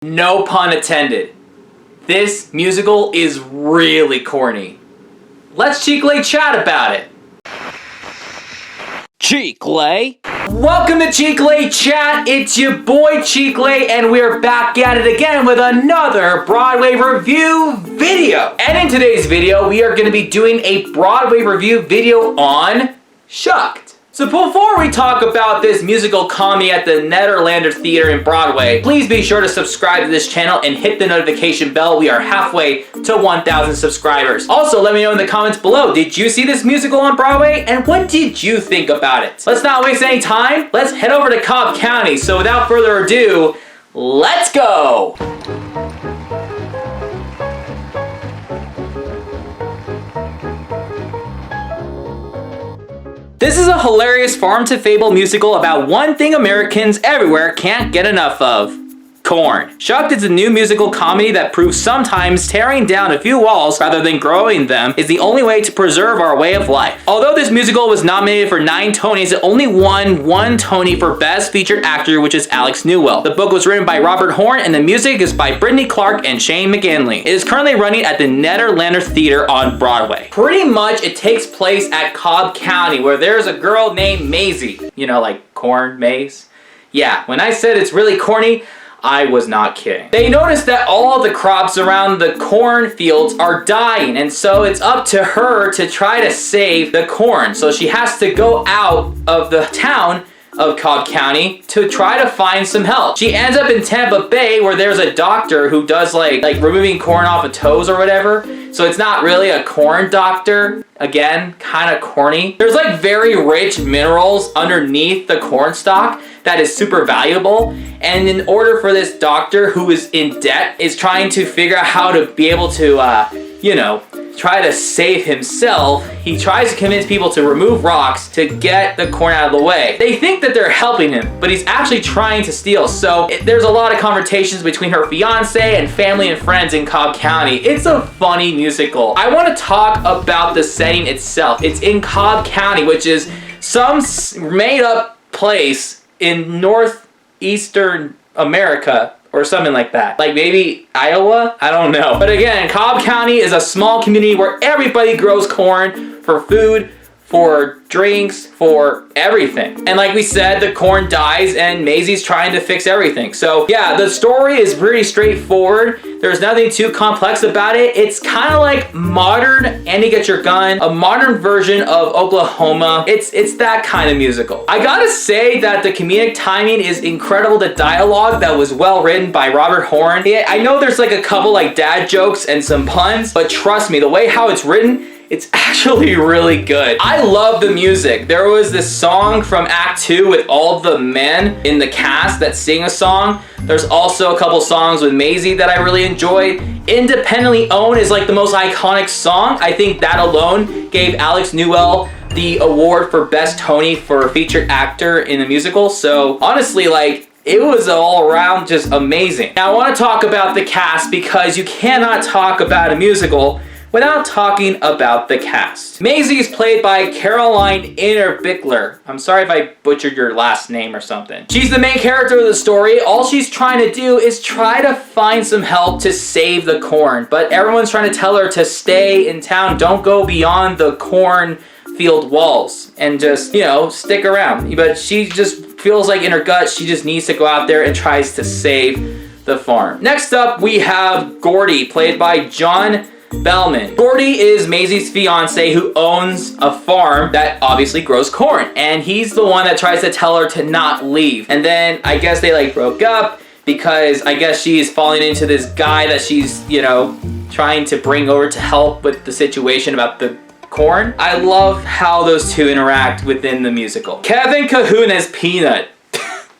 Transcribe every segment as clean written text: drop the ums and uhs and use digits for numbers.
No pun intended. This musical is really corny. Let's Chicle Chat about it. Chicle? Welcome to Chicle Chat. It's your boy Chicle, and we're back at it again with another Broadway review video. And in today's video, we are going to be doing a Broadway review video on Shucked. So before we talk about this musical comedy at the Nederlander Theater in Broadway, please be sure to subscribe to this channel and hit the notification bell. We are halfway to 1,000 subscribers. Also, let me know in the comments below, did you see this musical on Broadway? And what did you think about it? Let's not waste any time. Let's head over to Cobb County. So without further ado, let's go! This is a hilarious farm-to-fable musical about one thing Americans everywhere can't get enough of. Corn. Shucked is a new musical comedy that proves sometimes tearing down a few walls rather than growing them is the only way to preserve our way of life. Although this musical was nominated for 9 Tonys, it only won 1 Tony for Best Featured Actor, which is Alex Newell. The book was written by Robert Horn and the music is by Brittany Clark and Shane McGinley. It is currently running at the Nederlander Theater on Broadway. Pretty much it takes place at Cobb County where there's a girl named Maisie. You know, like corn, maize? Yeah, when I said it's really corny, I was not kidding. They noticed that all the crops around the corn fields are dying, and so it's up to her to try to save the corn. So she has to go out of the town of Cobb County to try to find some help. She ends up in Tampa Bay where there's a doctor who does like removing corn off of toes or whatever. So it's not really a corn doctor. Again, kind of corny. There's like very rich minerals underneath the corn stalk that is super valuable. And in order for this doctor who is in debt is trying to figure out how to be able to, try to save himself, he tries to convince people to remove rocks to get the corn out of the way. They think that they're helping him, but he's actually trying to steal. So there's a lot of confrontations between her fiance and family and friends in Cobb County. It's a funny musical. I want to talk about the setting itself. It's in Cobb County, which is some made up place in northeastern America or something like that. Like maybe Iowa? I don't know. But again, Cobb County is a small community where everybody grows corn for food, for drinks, for everything. And like we said, the corn dies and Maisie's trying to fix everything. So yeah, the story is pretty straightforward. There's nothing too complex about it. It's kind of like modern Annie Get Your Gun, a modern version of Oklahoma. It's that kind of musical. I gotta say that the comedic timing is incredible. The dialogue that was well written by Robert Horn. Yeah, I know there's like a couple like dad jokes and some puns, but trust me, the way how it's written, it's actually really good. I love the music. There was this song from Act 2 with all the men in the cast that sing a song. There's also a couple songs with Maisie that I really enjoyed. Independently Owned is like the most iconic song. I think that alone gave Alex Newell the award for Best Tony for Featured Actor in a Musical. So honestly, like, it was all around just amazing. Now I want to talk about the cast because you cannot talk about a musical without talking about the cast. Maisie is played by Caroline Innerbichler. I'm sorry if I butchered your last name or something. She's the main character of the story. All she's trying to do is try to find some help to save the corn, but everyone's trying to tell her to stay in town, don't go beyond the corn field walls and just, stick around. But she just feels like in her gut, she just needs to go out there and tries to save the farm. Next up, we have Gordy, played by John Bellman. Gordy is Maisie's fiance who owns a farm that obviously grows corn, and he's the one that tries to tell her to not leave. And then I guess they broke up because I guess she's falling into this guy that she's, trying to bring over to help with the situation about the corn. I love how those two interact within the musical. Kevin Cahoon as Peanut.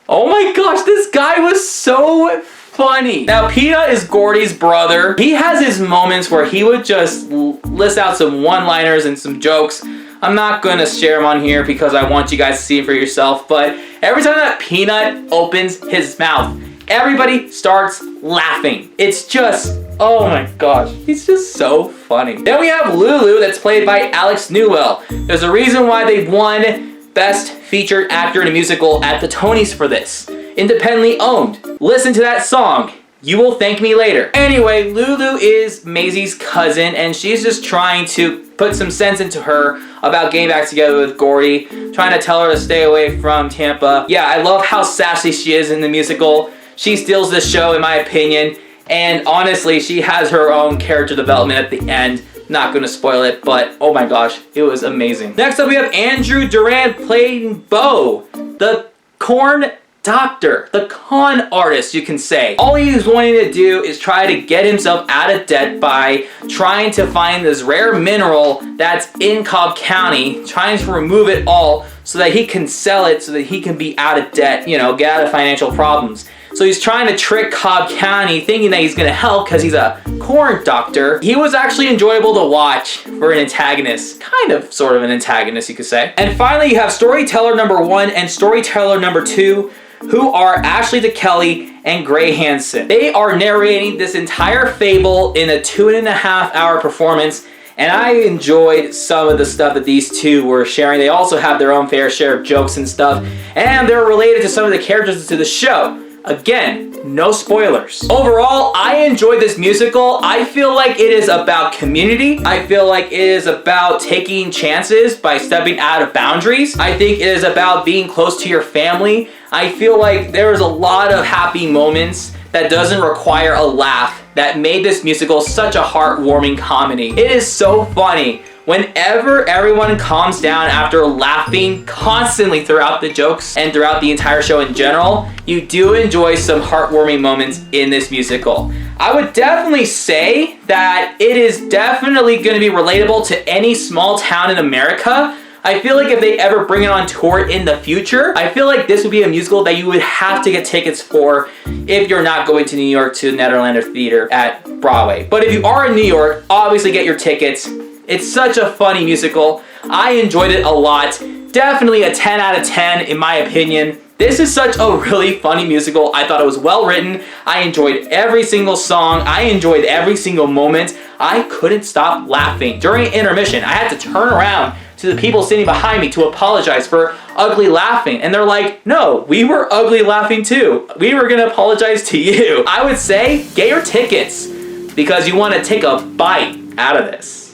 Oh my gosh, this guy was so funny. Now, Peanut is Gordy's brother. He has his moments where he would just list out some one-liners and some jokes. I'm not gonna share them on here because I want you guys to see them for yourself, but every time that Peanut opens his mouth, everybody starts laughing. It's just, oh my gosh, he's just so funny. Then we have Lulu that's played by Alex Newell. There's a reason why they won Best Featured Actor in a Musical at the Tonys for this. Independently Owned. Listen to that song. You will thank me later. Anyway, Lulu is Maisie's cousin, and she's just trying to put some sense into her about getting back together with Gordy, trying to tell her to stay away from Tampa. Yeah, I love how sassy she is in the musical. She steals the show, in my opinion, and honestly, she has her own character development at the end. Not gonna spoil it, but oh my gosh, it was amazing. Next up, we have Andrew Duran playing Bo, the corn doctor, the con artist, you can say. All he's wanting to do is try to get himself out of debt by trying to find this rare mineral that's in Cobb County, trying to remove it all so that he can sell it so that he can be out of debt, you know, get out of financial problems. So he's trying to trick Cobb County, thinking that he's gonna help because he's a corn doctor. He was actually enjoyable to watch for an antagonist. Kind of, sort of an antagonist, you could say. And finally, you have storyteller number 1 and storyteller number 2, who are Ashley DeKelly and Gray Hansen. They are narrating this entire fable in a 2.5-hour performance, and I enjoyed some of the stuff that these two were sharing. They also have their own fair share of jokes and stuff, and they're related to some of the characters to the show. Again, no spoilers. Overall, I enjoyed this musical. I feel like it is about community. I feel like it is about taking chances by stepping out of boundaries. I think it is about being close to your family. I feel like there's a lot of happy moments that doesn't require a laugh that made this musical such a heartwarming comedy. It is so funny. Whenever everyone calms down after laughing constantly throughout the jokes and throughout the entire show in general, you do enjoy some heartwarming moments in this musical. I would definitely say that it is definitely going to be relatable to any small town in America. I feel like if they ever bring it on tour in the future, I feel like this would be a musical that you would have to get tickets for if you're not going to New York to Nederlander Theater at Broadway. But if you are in New York, obviously get your tickets. It's such a funny musical. I enjoyed it a lot. Definitely a 10 out of 10 in my opinion. This is such a really funny musical. I thought it was well written. I enjoyed every single song. I enjoyed every single moment. I couldn't stop laughing. During intermission, I had to turn around to the people sitting behind me to apologize for ugly laughing. And they're like, no, we were ugly laughing too. We were gonna apologize to you. I would say get your tickets because you wanna take a bite out of this.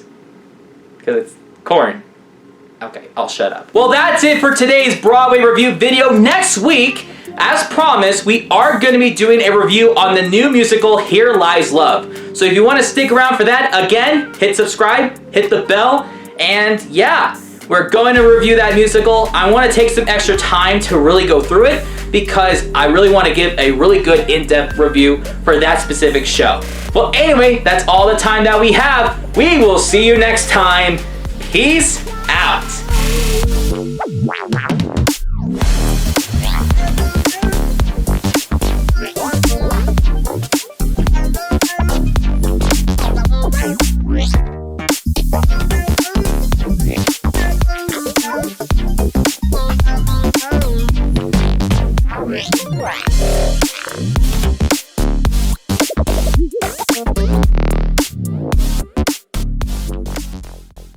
Because it's corn. Okay, I'll shut up. Well, that's it for today's Broadway review video. Next week, as promised, we are going to be doing a review on the new musical, Here Lies Love. So if you want to stick around for that, again, hit subscribe, hit the bell, and yeah, we're going to review that musical. I want to take some extra time to really go through it because I really want to give a really good in-depth review for that specific show. Well, anyway, that's all the time that we have. We will see you next time. Peace out. Right.